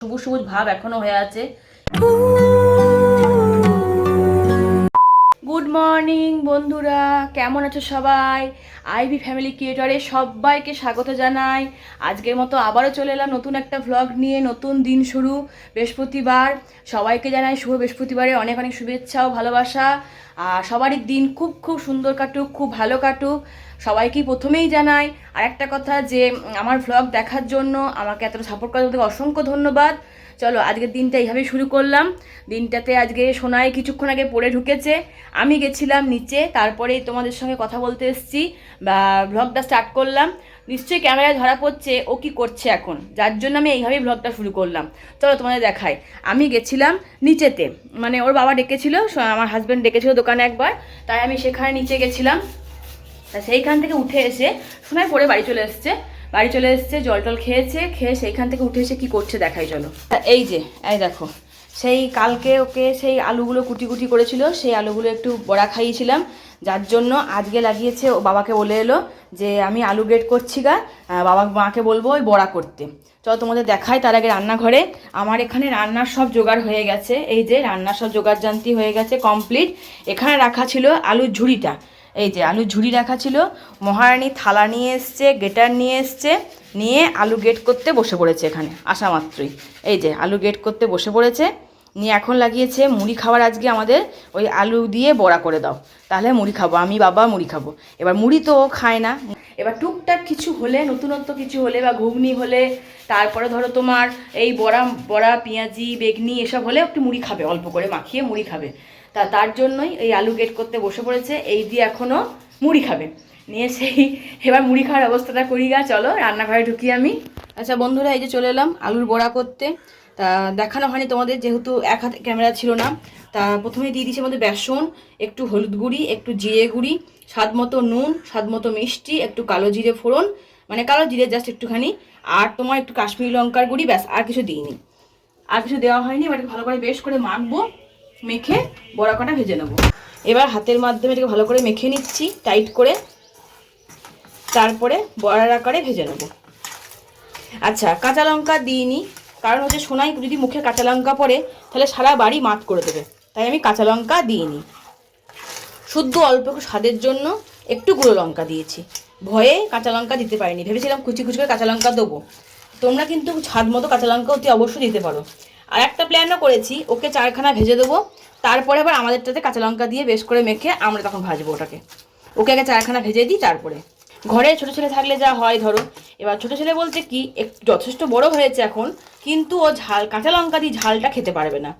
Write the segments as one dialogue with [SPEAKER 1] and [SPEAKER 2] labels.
[SPEAKER 1] সবুজ সবুজ ভাব এখনো হয়ে আছে। গুড মর্নিং বন্ধুরা, কেমন আছো সবাই? আইভি ফ্যামিলি ক্রিয়েটরে সবাইকে স্বাগত জানাই। আজকের মতো আবারও চলে এলাম নতুন একটা ভ্লগ নিয়ে। নতুন দিন শুরু, বৃহস্পতিবার। সবাইকে জানাই শুভ বৃহস্পতিবারে অনেক অনেক শুভেচ্ছা ও ভালোবাসা। আর সবারই দিন খুব খুব সুন্দর কাটুক, খুব ভালো কাটুক, সবাইকে প্রথমেই জানাই। আর একটা কথা, যে আমার ভ্লগ দেখার জন্য আমাকে এতটা সাপোর্ট করার জন্য অসংখ্য ধন্যবাদ। চলো আজকের দিনটা এইভাবেই শুরু করলাম। দিনটাতে আজকে সোনাই কিছুক্ষণ আগে পড়ে ঢুকেছে, আমি গেছিলাম নিচে, তারপরেই তোমাদের সঙ্গে কথা বলতে এসেছি বা ভ্লগটা স্টার্ট করলাম। নিশ্চয়ই ক্যামেরায় ধরা পড়ছে ও কি করছে এখন, যার জন্য আমি এইভাবেই ভ্লগটা শুরু করলাম। চলো তোমাদের দেখাই। আমি গেছিলাম নিচেতে, মানে ওর বাবা ডেকেছিল, আমার হাজব্যান্ড ডেকেছিল দোকানে একবার, তাই আমি সেখানে নিচে গেছিলাম। তা সেইখান থেকে উঠে এসে সোনাই পরে বাড়ি চলে এসছে, জল টল খেয়ে সেইখান থেকে উঠে এসে কী করছে দেখাই চলো। এই যে এই দেখো, সেই কালকে ওকে সেই আলুগুলো কুটি কুটি করেছিল, সেই আলুগুলো একটু বড়া খাইয়েছিলাম, যার জন্য আজকে লাগিয়েছে। ও বাবাকে বলে এলো যে আমি আলু গ্রেট করছি গা, মাকে বলবো ওই বড়া করতে। চলো তোমাদের দেখাই। তার আগে রান্নাঘরে আমার এখানে রান্নার সব জোগাড় হয়ে গেছে। এই যে রান্নার সব জোগাড় জানতি হয়ে গেছে কমপ্লিট। এখানে রাখা ছিল আলুর ঝুড়িটা, এই যে আলুর ঝুড়ি রাখা ছিল। মহারানী থালা নিয়ে এসছে, গ্রেটার নিয়ে এসছে, নিয়ে আলু গ্রেট করতে বসে পড়েছে। এখানে আসা মাত্রই এই যে আলু গ্রেট করতে বসে পড়েছে, নিয়ে এখন লাগিয়েছে মুড়ি খাবার। আজকে আমাদের ওই আলু দিয়ে বড়া করে দাও, তাহলে মুড়ি খাবো, আমি বাবা মুড়ি খাবো। এবার মুড়ি তো ও খায় না, এবার টুকটাক কিছু হলে, নতুনত্ব কিছু হলে বা ঘুগনি হলে, তারপরে ধরো তোমার এই বড়া বড়া পেঁয়াজি বেগনি এসব হলে একটু মুড়ি খাবে, অল্প করে মাখিয়ে মুড়ি খাবে। তার জন্যই এই আলু গ্রেট করতে বসে পড়েছে, এই দিয়ে এখনও মুড়ি খাবে। নিয়ে সেই এবার মুড়ি খাওয়ার অবস্থাটা করি গা। চলো রান্নাঘরে ঢুকি আমি। আচ্ছা বন্ধুরা, এই যে চলে এলাম আলুর বড়া করতে। তা দেখানো হয়নি তোমাদের, যেহেতু এক হাতে ক্যামেরা ছিল না। তা প্রথমে দিয়ে দিয়েছি আমাদের বেসন, একটু হলুদ গুঁড়ি, একটু জিরে গুঁড়ি, স্বাদ মতো নুন, স্বাদ মতো মিষ্টি, একটু কালো জিরে ফোড়ন, মানে কালো জিরে জাস্ট একটুখানি, আর তোমার একটু কাশ্মীরি লঙ্কার গুঁড়ি, ব্যাস, আর কিছু দিইনি, আর কিছু দেওয়া হয়নি। এবার ভালো করে বেশ করে মাখবো, মেখে বড়া কটা ভেজে নেবো। এবার হাতের মাধ্যমে এটাকে ভালো করে মেখে নিচ্ছি টাইট করে, তারপরে বড়ার আকারে ভেজে নেবো। আচ্ছা, কাঁচা লঙ্কা দিইনি, কারণ হচ্ছে সোনাই যদি মুখে কাঁচা লঙ্কা পড়ে তাহলে সারা বাড়ি মাত করে দেবে, তাই আমি কাঁচা লঙ্কা দিইনি। শুদ্ধ অল্প একটু স্বাদের জন্য একটু গুঁড়ো লঙ্কা দিয়েছি, ভয়ে কাঁচা লঙ্কা দিতে পারিনি, ভেবেছিলাম কুচি কুচি করে কাঁচা লঙ্কা দেবো। তোমরা কিন্তু স্বাদ মতো কাঁচা লঙ্কা অতি অবশ্যই দিতে পারো। আর একটা প্ল্যানও করেছি, ওকে 4খানা ভেজে দেবো, তারপরে আবার আমাদেরটাতে কাঁচা লঙ্কা দিয়ে বেশ করে মেখে আমরা তখন ভাজবো ওটাকে। ওকে আগে 4খানা ভেজে দিই, তারপরে ঘরে ছোটো ছেলে থাকলে যা হয় ধরো। এবার ছোটো ছেলে বলতে কি, একটু যথেষ্ট বড় হয়েছে এখন, কিন্তু ও ঝাল, কাঁচা লঙ্কা দিয়ে ঝালটা খেতে পারবে না।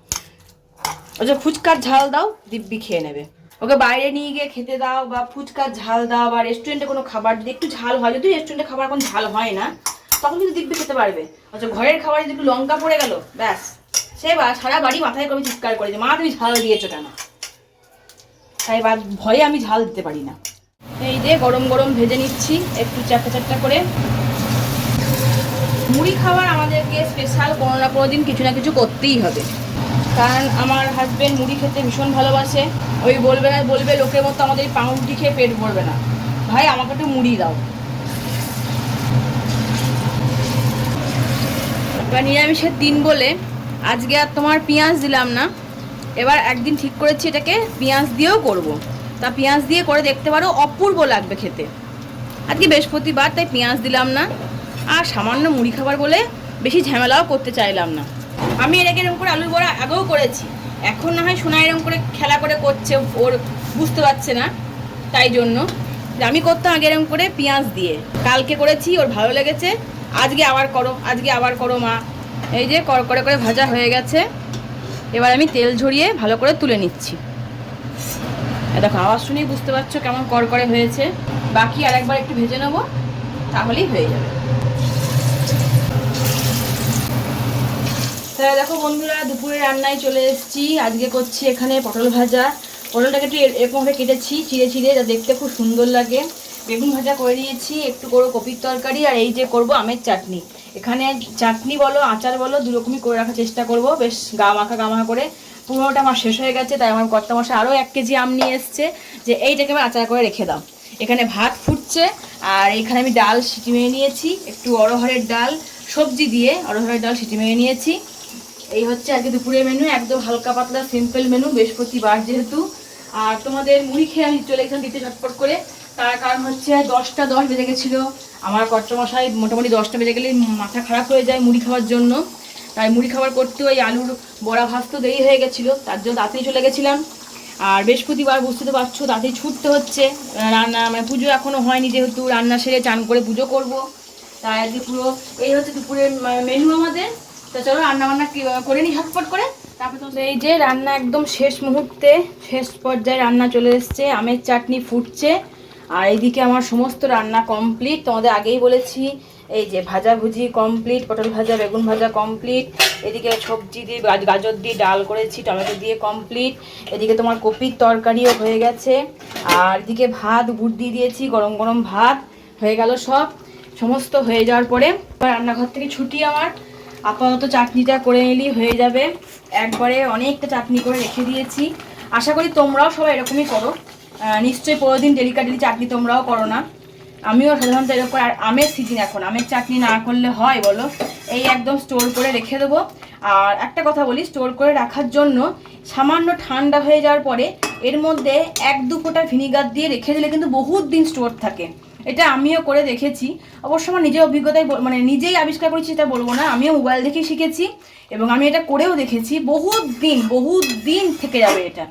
[SPEAKER 1] ও যে ফুচকার ঝাল দাও দিব্যি খেয়ে নেবে। ওকে বাইরে নিয়ে গিয়ে খেতে দাও, বা ফুচকার ঝাল দাও, বা রেস্টুরেন্টে কোনো খাবার যদি একটু ঝাল হয়, যদি রেস্টুরেন্টে খাবার এখন ঝাল হয় না, তখন কিন্তু দিব্যি খেতে পারবে। আচ্ছা, ঘরের খাবারে যদি একটু লঙ্কা পড়ে গেল, ব্যাস, সে বা সারা বাড়ি মাথায় করে চিৎকার করে যে মা তুমি ঝাল দিয়েছো কেন। তাই বা ভয়ে আমি ঝাল দিতে পারি না। এই যে গরম গরম ভেজে নিচ্ছি একটু চারটা চারটা করে। মুড়ি খাবার আমাদেরকে স্পেশাল কোনো না কোনো দিন কিছু না কিছু করতেই হবে, কারণ আমার হাজব্যান্ড মুড়ি খেতে ভীষণ ভালোবাসে। ওই বলবে লোকের মতো আমাদের পাউরুটি খেয়ে পেট ভরবে না, ভাই আমাকে একটু মুড়ি দাও। এবার নিরামিষের দিন বলে আজকে আর তোমার পেঁয়াজ দিলাম না। এবার একদিন ঠিক করেছি এটাকে পেঁয়াজ দিয়েও করব। তা পেঁয়াজ দিয়ে করে দেখতে পারো, অপূর্ব লাগবে খেতে। আজকে বৃহস্পতিবার, তাই পেঁয়াজ দিলাম না। আর সামান্য মুড়ি খাবার বলে বেশি ঝামেলাও করতে চাইলাম না। আমি এরকম করে আলুর বড়া আগেও করেছি, এখন না হয় সোনা এরকম করে খেলা করে করছে, ওর বুঝতে পারছে না, তাই জন্য আমি করতাম আগে এরকম করে পেঁয়াজ দিয়ে। কালকে করেছি, ওর ভালো লেগেছে, আজকে আবার করো মা। এই যে করে করে ভাজা হয়ে গেছে। এবার আমি তেল ঝরিয়ে ভালো করে তুলে নিচ্ছি। দেখো আওয়াজ শুনেই বুঝতে পারছো কেমন করে হয়েছে। বাকি আর একবার একটু ভেজে নেবো, তাহলেই হয়ে যাবে। তাহলে দেখো বন্ধুরা, দুপুরে রান্নায় চলে এসেছি। আজকে করছি এখানে পটল ভাজা। পটলটাকে একটু এরকমভাবে কেটেছি চিড়ে, যা দেখতে খুব সুন্দর লাগে। বেগুন ভাজা করে নিয়েছি, একটু করবো কপির তরকারি, আর এই যে করব আমের চাটনি। এখানে চাটনি বলো আচার বলো দুরকমই করে রাখার চেষ্টা করব, বেশ গা মাখা করে। পুরোটা আমার শেষ হয়ে গেছে, তাই আমার কর্তামশাই আরও 1 কেজি আম নিয়ে এসছে, যে এইটাকে আমি আচার করে রেখে দাও। এখানে ভাত ফুটছে, আর এখানে আমি ডাল সিটি মেরে নিয়েছি, একটু অরহরের ডাল সবজি দিয়ে অরহরের ডাল সিটি মেরে নিয়েছি। এই হচ্ছে আজকে দুপুরের মেনু, একদম হালকা পাতলা সিম্পল মেনু, বৃহস্পতিবার যেহেতু। আর তোমাদের মুড়ি খেয়ে আমি চলে গেছিলাম দিতে ঝটপট করে। তার কারণ হচ্ছে 10টা 10 বেজে গেছিলো। আমার কর্তামশাই মোটামুটি 10টা বেজে গেলে মাথা খারাপ হয়ে যায় মুড়ি খাওয়ার জন্য। তাই মুড়ি খাবার করতেও ওই আলুর বড়া ভাজতেও দেরি হয়ে গেছিলো, তার জন্য তাড়াতাড়ি চলে গেছিলাম। আর বৃহস্পতিবার বুঝতে তো পারছো, তাড়াতাড়ি ছুটতে হচ্ছে। রান্না মানে পুজো এখনও হয়নি, যেহেতু রান্না সেরে চান করে পুজো করব। তাই আজকে পুরো এই হচ্ছে দুপুরের মেনু আমাদের। তো চলো রান্নাবান্না করে নিই ঝটপট করে। তারপরে তো এই যে রান্না একদম শেষ মুহূর্তে, শেষ পর্যায়ে রান্না চলে এসছে, আমের চাটনি ফুটছে। আর এইদিকে আমার সমস্ত রান্না কমপ্লিট, তোমাদের আগেই বলেছি। এই যে ভাজাভুজি কমপ্লিট, পটল ভাজা বেগুন ভাজা কমপ্লিট। এদিকে সবজি দিয়ে গাজর দিয়ে ডাল করেছি, টমেটো দিয়ে কমপ্লিট। এদিকে তোমার কপির তরকারিও হয়ে গেছে। আর এদিকে ভাত গুড় দিয়ে দিয়েছি, গরম গরম ভাত হয়ে গেল সব। সমস্ত হয়ে যাওয়ার পরে রান্নাঘর থেকে ছুটি আমার। আপাতত চাটনিটা করে নিলেই হয়ে যাবে। একবারে অনেকটা চাটনি করে রেখে দিয়েছি। আশা করি তোমরাও সবাই এরকমই করো। নিশ্চয়ই প্রতিদিন ডেলি চাটনি তোমরাও করো না। আমিও সাধারণত এরকম। আর আমের সিজন এখন, আমের চাটনি না করলে হয় বলো? এই একদম স্টোর করে রেখে দেবো। আর একটা কথা বলি, স্টোর করে রাখার জন্য সামান্য ঠান্ডা হয়ে যাওয়ার পরে এর মধ্যে 1-2 ফোঁটা ভিনিগার দিয়ে রেখে দিলে কিন্তু বহুত দিন স্টোর থাকে। এটা আমিও করে দেখেছি। অবশ্য আমার নিজের অভিজ্ঞতায় মানে নিজেই আবিষ্কার করেছি এটা বলবো না, আমিও মোবাইল দেখেই শিখেছি এবং আমি এটা করেও দেখেছি। বহুত দিন থেকে যাবে এটা।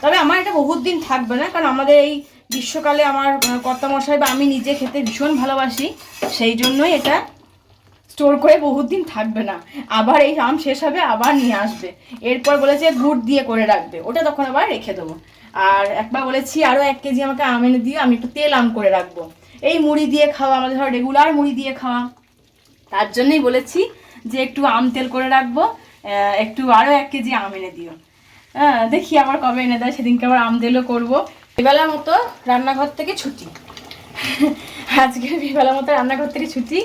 [SPEAKER 1] তবে আমার এটা বহুত দিন থাকবে না, কারণ আমাদের এই গ্রীষ্মকালে আমার কর্তামশাই বা আমি নিজে খেতে ভীষণ ভালোবাসি, সেই জন্যই এটা স্টোর করে বহুত দিন থাকবে না। আবার এই আম শেষ হবে, আবার নিয়ে আসবে। এরপর বলেছে গুড় দিয়ে করে রাখবে, ওটা তখন আবার রেখে দেবো। আর একবার বলেছি আরও 1 কেজি আমাকে আম এনে দিয়ে আমি একটু তেল আম করে রাখবো। এই মুড়ি দিয়ে খাওয়া, আমাদের ধরো রেগুলার মুড়ি দিয়ে খাওয়া, তার জন্যই বলেছি যে একটু আম তেল করে রাখবো। একটু আরও 1 কেজি আম এনে দিও। হ্যাঁ, দেখি আবার কবে এনে দেয়, সেদিনকে আবার আম তেলও করবো। বিবেলার মতো রান্নাঘর থেকে ছুটি। আজকে বিবেলার মতো রান্নাঘর থেকে ছুটি।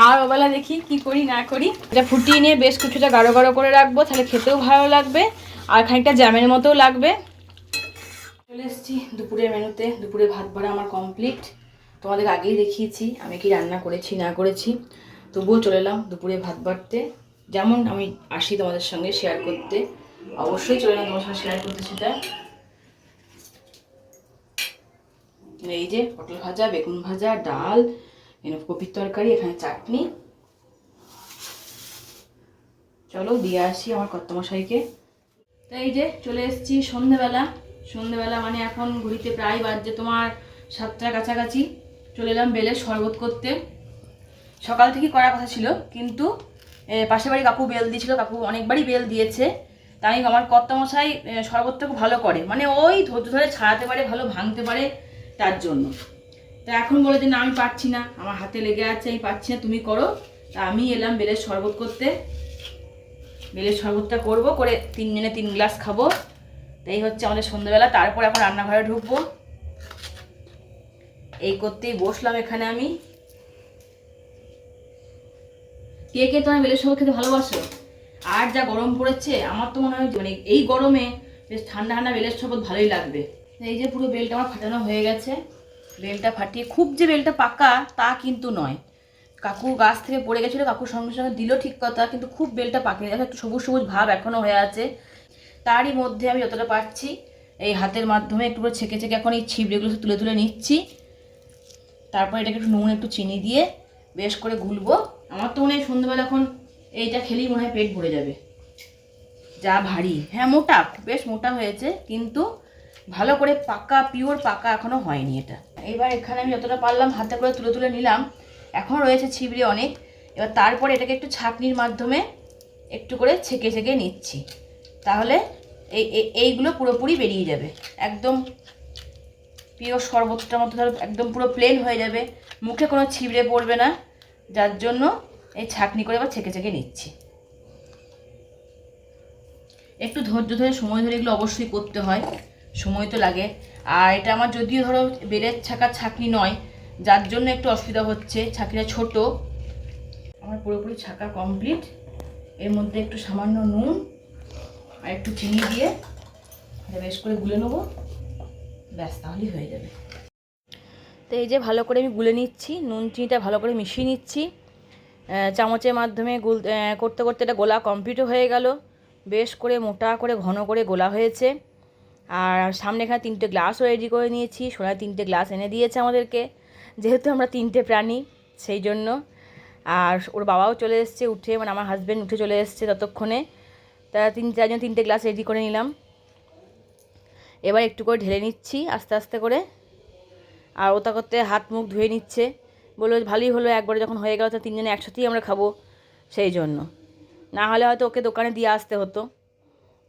[SPEAKER 1] আর ওবেলা দেখি কি করি না করি। এটা ফুটিয়ে নিয়ে বেশ কিছুটা গাঢ় গাঢ় করে রাখবো, তাহলে খেতেও ভালো লাগবে আর খানিকটা জ্যামের মতোও লাগবে। চলে এসেছি দুপুরের মেনুতে। দুপুরে ভাত ভরা আমার কমপ্লিট। তোমাদের আগেই দেখিয়েছি আমি কি রান্না করেছি না করেছি, তবুও চলে এলাম দুপুরে ভাত বাড়তে। যেমন আমি আসি তোমাদের সঙ্গে শেয়ার করতে, অবশ্যই চলে এলাম তোমার সঙ্গে শেয়ার করতে সেটা। এই যে পটল ভাজা বেগুন ভাজা ডাল, কপির তরকারি, এখানে চাটনি। চলো দিয়ে আসি আমার কর্তামশাইকে। তো এই যে চলে এসেছি সন্ধেবেলা মানে এখন ঘড়িতে প্রায় বাজছে তোমার 7টার কাছাকাছি। চলে এলাম বেলের শরবত করতে। সকাল থেকেই করার কথা ছিল, কিন্তু পাশের বাড়ি কাকু বেল দিয়েছিল, কাকু অনেকবারই বেল দিয়েছে। তাই আমার কর্তামশাই শরবতটা খুব ভালো করে, মানে ওই ধৈর্য ধরে ছাড়াতে পারে, ভালো ভাঙতে পারে, তার জন্য। তা এখন বলে যে না আমি পারছি না, আমার হাতে লেগে আছে, আমি পারছি না, তুমি করো। তা আমি এলাম বেলের শরবত করতে। বেলের শরবতটা করবো, করে 3 জনে 3 গ্লাস খাবো। এই হচ্ছে আমাদের সন্ধ্যেবেলা। তারপর এখন রান্নাঘরে ঢুকবো। এই করতেই বসলাম এখানে আমি। কে কে তোমার বেলের শরবত খেতে ভালোবাসো? আর যা গরম পড়েছে, আমার তো মনে হয় মানে এই গরমে বেশ ঠান্ডা ঠান্ডা বেলের শরবত ভালোই লাগবে। এই যে পুরো বেলটা আমার ফাটানো হয়ে গেছে। বেলটা ফাটিয়ে, খুব যে বেলটা পাকা তা কিন্তু নয়, কাকু গাছ থেকে পড়ে গেছিলো, কাকুর সঙ্গে সঙ্গে দিল ঠিক কথা, কিন্তু খুব বেলটা পাকেনি, দেখো একটু সবুজ সবুজ ভাব এখনও হয়ে আছে। তারই মধ্যে আমি যতটা পারছি এই হাতের মাধ্যমে একটু করে ছেঁকে এখন এই ছিবড়েগুলো তুলে তুলে নিচ্ছি। তারপর এটাকে একটু নুন একটু চিনি দিয়ে বেশ করে গুলবো। আমার তো মনে হয় সন্ধ্যেবেলা এখন এইটা খেলেই মনে হয় পেট ভরে যাবে, যা ভারী। হ্যাঁ মোটা, বেশ মোটা হয়েছে, কিন্তু ভালো করে পাকা পিওর পাকা এখনও হয়নি এটা। এবার এখানে আমি যতটা পারলাম হাতে করে তুলে তুলে নিলাম, এখন রয়েছে ছিবড়ে অনেক। এবার তারপরে এটাকে একটু ছাঁকনির মাধ্যমে একটু করে ছেঁকে নিচ্ছি, তাহলে এইগুলো পুরোপুরি বেরিয়ে যাবে। একদম পিওর শরবতটার মতো ধরো একদম পুরো প্লেন হয়ে যাবে, মুখে কোনো ছিবড়ে পড়বে না, যার জন্য এই ছাঁকনি করে আবার ছেঁকে নিচ্ছি। একটু ধৈর্য ধরে সময় ধরে এগুলো অবশ্যই করতে হয়, সময় তো লাগে। আর এটা আমার যদিও ধরো বেলের ছাঁকনি নয়, যার জন্য একটু অসুবিধা হচ্ছে, ছাঁকনিটা ছোট। আমার পুরোপুরি ছাঁকা কমপ্লিট। এর মধ্যে একটু সামান্য নুন আর একটু চিনি দিয়ে বেশ করে গুলে নেবো, ব্যাস তাহলেই হয়ে যাবে। তো এই যে ভালো করে আমি গুলে নিচ্ছি, নুন চিনিটা ভালো করে মিশিয়ে নিচ্ছি। চামচের মাধ্যমে করতে করতে এটা গোলা কমপ্লিটও হয়ে গেল। বেশ করে মোটা করে ঘন করে গোলা হয়েছে। আর সামনে এখানে 3টে গ্লাসও রেডি করে নিয়েছি। সোনার 3টে গ্লাস এনে দিয়েছে আমাদেরকে, যেহেতু আমরা 3টে প্রাণী সেই জন্য। আর ওর বাবাও চলে এসছে উঠে, মানে আমার হাজব্যান্ড উঠে চলে এসছে ততক্ষণে। তারা 3টে গ্লাস রেডি করে নিলাম। এবার একটু করে ঢেলে নিচ্ছি আস্তে আস্তে করে। আর ওটা করতে হাত মুখ ধুয়ে নিচ্ছে। বললো ভালোই হলো, একবারে যখন হয়ে গেল তো 3জনে একসাথেই আমরা খাবো, সেই জন্য। না হলে হয়তো ওকে দোকানে দিয়ে আসতে হতো।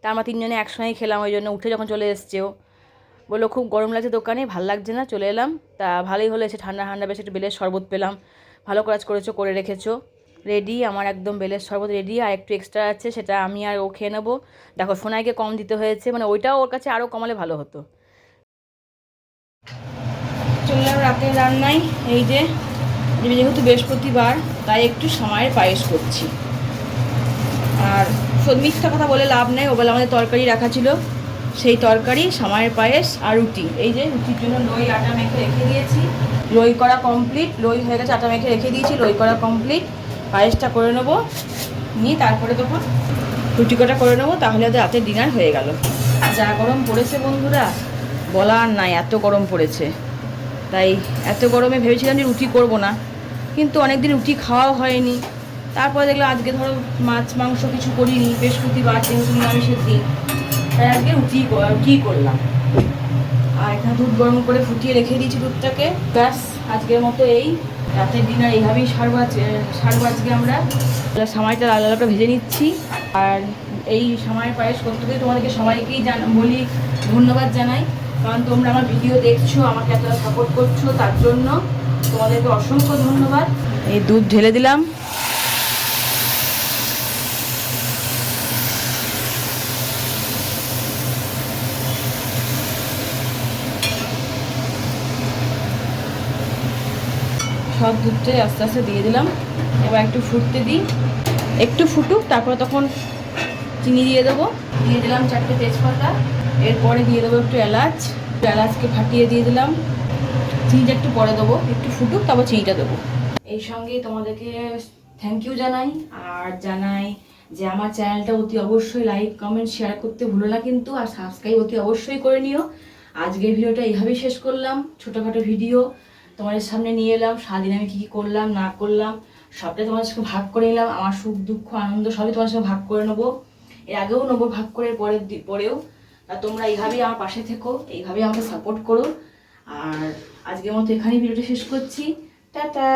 [SPEAKER 1] তা আমরা 3জনে একসঙ্গেই খেলাম, ওই জন্য উঠে যখন চলে এসছে ও বললো খুব গরম লাগছে দোকানে, ভাল লাগছে না, চলে এলাম। তা ভালোই হলো, এসে ঠান্ডা ঠান্ডা বেশ একটু বেলের শরবত পেলাম। ভালো কাজ করেছো, করে রেখেছো। রেডি আমার একদম বেলের শরবত রেডি। আর একটু এক্সট্রা আছে, সেটা আমি আর ও খেয়ে নেবো। দেখো সোনাইকে কম দিতে হয়েছে, মানে ওইটাও ওর কাছে আরও কমালে ভালো হতো। চললাম রাতের রান্নায়। এই যে যেহেতু বৃহস্পতিবার তাই একটু সময়ের পায়েস করছি। আর মিথ্যা কথা বলে লাভ নেই, ওবেলা আমাদের তরকারি রাখা ছিল, সেই তরকারি, সময়ের পায়েস আর রুটি। এই যে রুটির জন্য লই আটা মেখে রেখে দিয়েছি। লই করা কমপ্লিট, লই হয়ে গেছে, আটা মেখে রেখে দিয়েছি, লই করা কমপ্লিট। পায়েসটা করে নেবো, নিয়ে তারপরে তখন রুটি কটা করে নেবো, তাহলে ওদের রাতের ডিনার হয়ে গেল। যা গরম পড়েছে বন্ধুরা, বলার নাই, এত গরম পড়েছে। তাই এত গরমে ভেবেছিলাম যে রুটি করব না, কিন্তু অনেকদিন রুটি খাওয়াও হয়নি। তারপরে দেখলাম আজকে ধরো মাছ মাংস কিছু করিনি, বৃহস্পতিবার যেহেতু নিরামিষের দিন, তাই আজকে রুটি করলাম। আর এখানে দুধ গরম করে ফুটিয়ে রেখে দিয়েছি দুধটাকে। ব্যাস আজকের মতো এই রাতের ডিনার এইভাবেই সারবো আজকে আমরা। সময়টা লাল লাল করে ভেজে নিচ্ছি। আর এই সময়ের পায়েস করতে গিয়ে তোমাদেরকে সবাইকেই বলি ধন্যবাদ জানাই, কারণ তোমরা আমার ভিডিও দেখছো, আমাকে এতটা সাপোর্ট করছো, তার জন্য তোমাদেরকে অসংখ্য ধন্যবাদ। এই দুধ ঢেলে দিলাম। সব দুধটাই আস্তে আস্তে দিয়ে দিলাম। এবার একটু ফুটতে দিই, একটু ফুটুক, তারপরে তখন চিনি দিয়ে দেবো। দিয়ে দিলাম 4টে তেজপাতা। এরপরে দিয়ে দেবো একটু এলাচকে ফাটিয়ে দিয়ে দিলাম। চিনিটা একটু পরে দেবো, একটু ফুটুক, তারপর চিনিটা দেবো। এই সঙ্গেই তোমাদেরকে থ্যাংক ইউ জানাই। আর জানাই যে আমার চ্যানেলটা অতি অবশ্যই লাইক কমেন্ট শেয়ার করতে ভুলো না কিন্তু, আর সাবস্ক্রাইব অতি অবশ্যই করে নিও। আজকের ভিডিওটা এইভাবেই শেষ করলাম, ছোটোখাটো ভিডিও তোমাদের সামনে নিয়ে এলাম। সারাদিন আমি কী কী করলাম না করলাম সবটাই তোমাদের সঙ্গে ভাগ করে নিলাম। আমার সুখ দুঃখ আনন্দ সবই তোমার সঙ্গে ভাগ করে নেবো, এর আগেও নেবো ভাগ করে, পরেও। আর তোমরা এইভাবেই আমার পাশে থেকো, এইভাবেই আমাকে সাপোর্ট করো। আর আজকের মতো এখানেই ভিডিওটা শেষ করছি। টাটা।